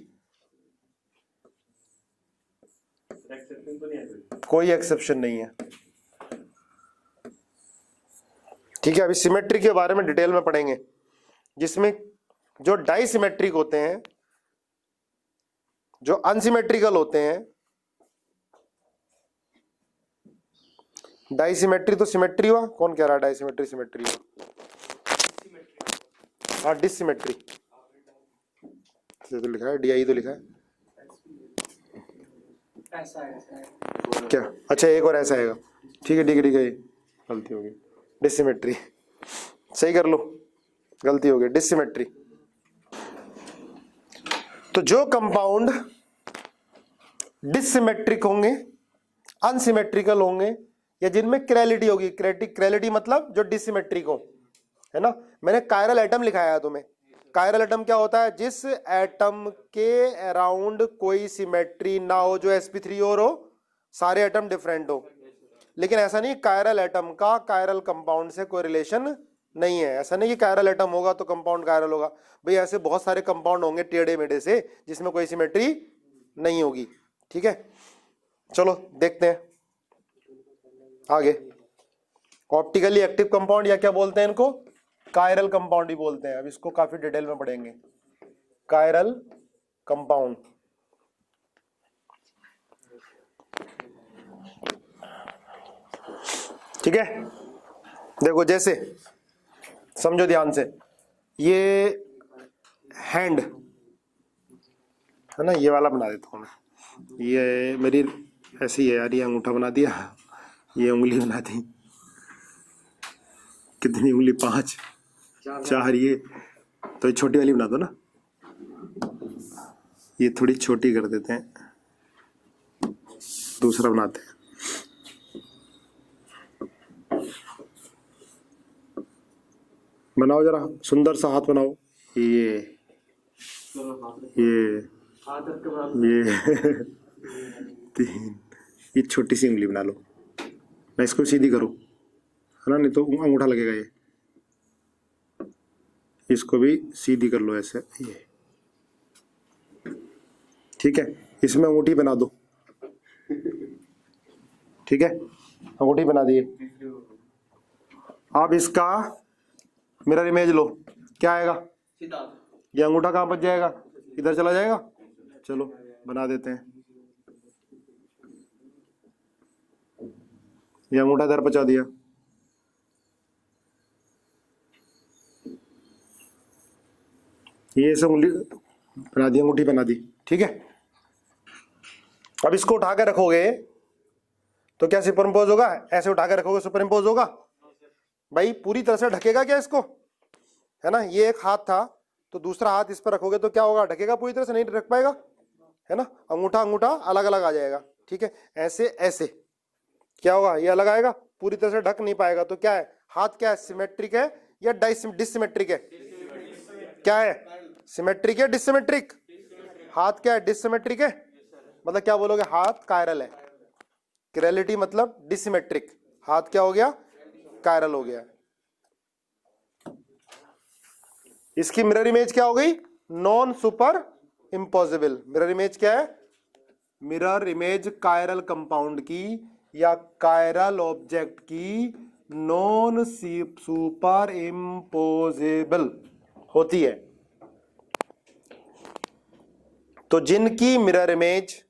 कोई एक्सेप्शन नहीं है। ठीक है, अभी सिमेट्री के बारे में डिटेल में पढ़ेंगे, जिसमें जो डाइसिमेट्रिक होते हैं, जो अनसिमेट्रिकल होते हैं। डाइसिमेट्री तो सिमेट्री हुआ, कौन कह रहा है डाइसिमेट्री सिमेट्री हुआ? हाँ, डिसिमेट्री तो लिखा है, डीआई तो लिखा है, ऐसा है क्या? अच्छा, एक और ऐसा आएगा। ठीक है ठीक है ठीक है, गलती हो गई, डिसिमेट्री, सही कर लो, गलती हो गई, डिसिमेट्री। तो जो कंपाउंड डिसिमेट्रिक होंगे, अनसिमेट्रिकल होंगे, या जिनमें किरैलिटी होगी, किरैलिटी मतलब जो डिसिमेट्रिक हो, है ना। मैंने कायरल एटम लिखाया है तुम्हें। कायरल एटम क्या होता है? जिस एटम के अराउंड कोई सिमेट्री ना हो, जो sp3 और हो, सारे एटम डिफरेंट हो। लेकिन ऐसा नहीं, कायरल एटम का कायरल कंपाउंड से कोई रिलेशन नहीं है। ऐसा नहीं कि कायरल एटम होगा तो कंपाउंड कायरल होगा, भाई ऐसे बहुत सारे कंपाउंड होंगे टेढ़े मेढ़े से जिसमें कोई सिमेट्री नहीं होगी। ठीक है, चलो देखते हैं आगे। ऑप्टिकली एक्टिव कंपाउंड, या क्या बोलते हैं इनको? कायरल कंपाउंड ही बोलते हैं। अब इसको काफी डिटेल में पढ़ेंगे, कायरल कंपाउंड। ठीक है, देखो जैसे समझो ध्यान से, ये हैंड है ना, ये वाला बना देता हूं मैं। ये मेरी ऐसी है यार, ये अंगूठा बना दिया, ये उंगली बना दी, कितनी उंगली? 5 4, ये तो ये छोटी वाली बना दो ना, ये थोड़ी छोटी कर देते हैं, दूसरा बनाते हैं। बनाओ जरा, सुंदर सा हाथ बनाओ। ये तीन, ये छोटी सी उंगली बना लो ना, इसको सीधी करो, है ना, नहीं तो अंगूठा लगेगा। ये इसको भी सीधी कर लो ऐसे, ये ठीक है। इसमें अंगूठी बना दो, ठीक है, अंगूठी बना दिए। अब इसका मिरर इमेज लो, क्या आएगा? ये अंगूठा कहाँ बच जाएगा? इधर चला जाएगा। चलो बना देते हैं, ये अंगूठा इधर बचा दिया, ये ऐसे उंगली बना दी, अंगूठी बना दी। ठीक है, अब इसको उठा के रखोगे तो क्या सुपर इम्पोज होगा? ऐसे उठा के रखोगे सुपर इम्पोज होगा? भाई पूरी तरह से ढकेगा क्या इसको? है ना, ये एक हाथ था, तो दूसरा हाथ इस पर रखोगे तो क्या होगा? ढकेगा पूरी तरह से? नहीं रख पाएगा, है ना। अंगूठा अंगूठा अलग अलग आ जाएगा। ठीक है, ऐसे ऐसे क्या होगा? ये अलग आएगा, पूरी तरह से ढक नहीं पाएगा। तो क्या है? हाथ क्या है, सिमेट्रिक है या डिसिमेट्रिक है? क्या है, सिमेट्रिक है डिसिमेट्रिक? हाथ क्या है, डिसिमेट्रिक है। मतलब क्या बोलोगे, हाथ कायरल है। किरलिटी मतलब डिसिमेट्रिक, हाथ क्या हो गया, कायरल हो गया। इसकी मिरर इमेज क्या हो गई, non super impossible. Mirror image क्या है, मिरर इमेज कायरल कंपाउंड की या कायरल ऑब्जेक्ट की नॉन सुपर इम्पोजेबल होती है। तो जिनकी mirror image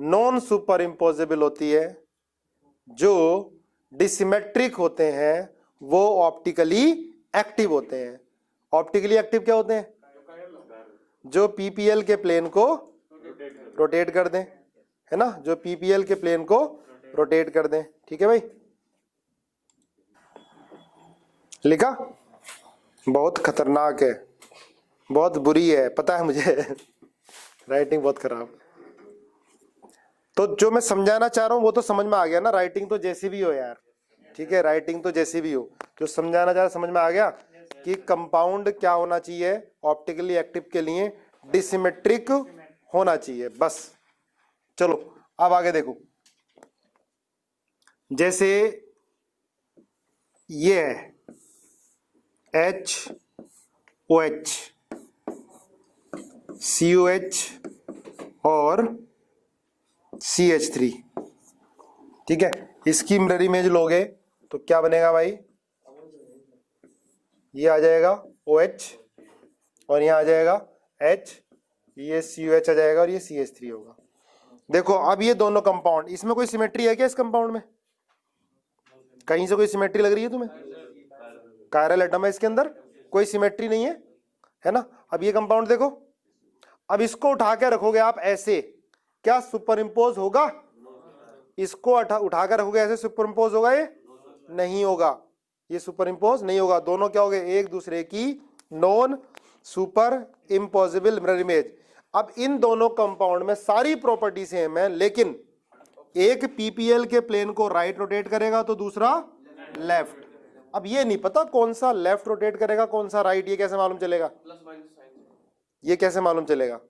non super imposable होती है, जो डिसिमेट्रिक होते हैं, वो ऑप्टिकली एक्टिव होते हैं। ऑप्टिकली एक्टिव क्या होते हैं, जो पीपीएल के प्लेन को रोटेट कर दें, है ना, जो पीपीएल के प्लेन को रोटेट कर दें। ठीक है भाई, लिखा? बहुत खतरनाक है, बहुत बुरी है, पता है मुझे राइटिंग बहुत खराब। तो जो मैं समझाना चाह रहा हूं वो तो समझ में आ गया ना, राइटिंग तो जैसी भी हो यार, ठीक है, राइटिंग तो जैसी भी हो, जो समझाना चाह रहा समझ में आ गया कि कंपाउंड क्या होना चाहिए ऑप्टिकली एक्टिव के लिए, डिसिमेट्रिक होना चाहिए, बस। चलो अब आगे देखो, जैसे ये है HOH, COH और CH3, ठीक है, इसकी मिरर इमेज लोगे तो क्या बनेगा भाई, ये आ जाएगा OH और यहाँ आ जाएगा H, ये COH आ जाएगा और ये CH3 होगा। देखो अब ये दोनों कंपाउंड, इसमें कोई सिमेट्री है क्या, इस कंपाउंड में कहीं से कोई सिमेट्री लग रही है तुम्हें? कायरल एटम है इसके अंदर, कोई सिमेट्री नहीं है, है ना। अब ये कंपाउंड देखो, अब इसको उठा के रखोगे आप ऐसे, क्या सुपर इंपोज होगा? इसको उठा कर रखोगे ऐसे, सुपर इंपोज होगा? ये नहीं होगा, ये सुपर इंपोज नहीं होगा। दोनों क्या हो गए, एक दूसरे की non super imposable mirror image. अब इन दोनों कंपाउंड में सारी प्रॉपर्टी सेम है, लेकिन एक पीपीएल के प्लेन को राइट रोटेट करेगा तो दूसरा लेफ्ट। अब ये नहीं पता कौन सा लेफ्ट रोटेट करेगा कौन सा राइट, ये कैसे मालूम चलेगा? ये कैसे मालूम चलेगा?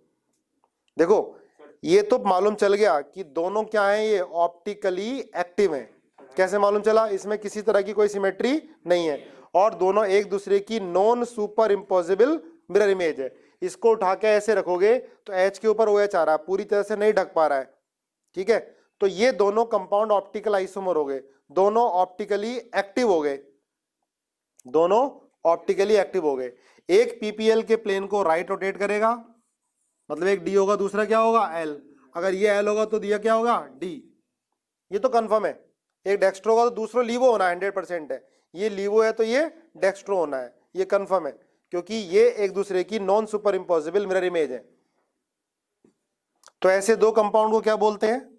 देखो ये तो मालूम चल गया कि दोनों क्या है, ये ऑप्टिकली एक्टिव हैं। कैसे मालूम चला? इसमें किसी तरह की कोई सिमेट्री नहीं है और दोनों एक दूसरे की non super imposable mirror image है। इसको उठा के ऐसे रखोगे तो H के ऊपर OH आ रहा है, पूरी तरह से नहीं ढक पा रहा है, ठीक है। तो ये दोनों कंपाउंड ऑप्टिकल आइसोमर हो गए, दोनों ऑप्टिकली एक्टिव हो गए, दोनों ऑप्टिकली एक्टिव हो गए। एक पीपीएल के प्लेन को राइट रोटेट करेगा, मतलब एक D होगा, दूसरा क्या होगा, L। अगर ये L होगा तो दिया क्या होगा, D। ये तो कंफर्म है। एक डेक्स्ट्रो होगा तो दूसरा लीवो होना 100% है, ये लीवो है तो ये डेक्स्ट्रो होना है, ये कंफर्म है, क्योंकि ये एक दूसरे की non super impossible mirror image है। तो ऐसे दो कंपाउंड को क्या बोलते हैं?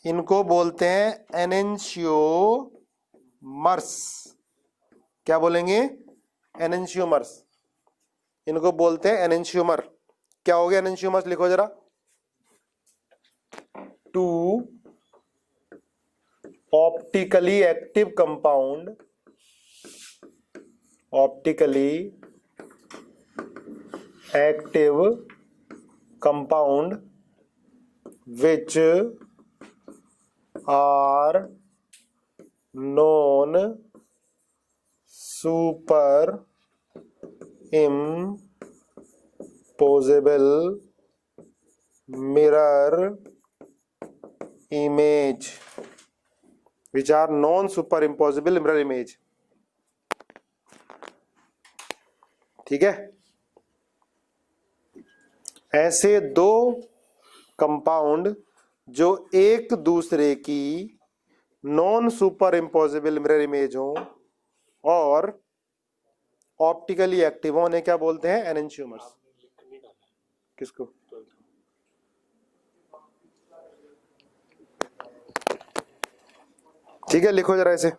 इनको बोलते हैं एनेंशियोमर्स। क्या बोलेंगे? एनेंशियोमर्स। इनको बोलते हैं एनेंशियोमर। क्या हो गया एनेंशियोमर्स, लिखो जरा। Two optically active compound, optically active compound which are known super imposable mirror image, which are non superimposable mirror image। ठीक है, ऐसे दो कंपाउंड जो एक दूसरे की non super imposable mirror image हो और ऑप्टिकली एक्टिव हो, उन्हें क्या बोलते हैं? एनेंशियोमर्स। किसको? ठीक है, लिखो जरा ऐसे।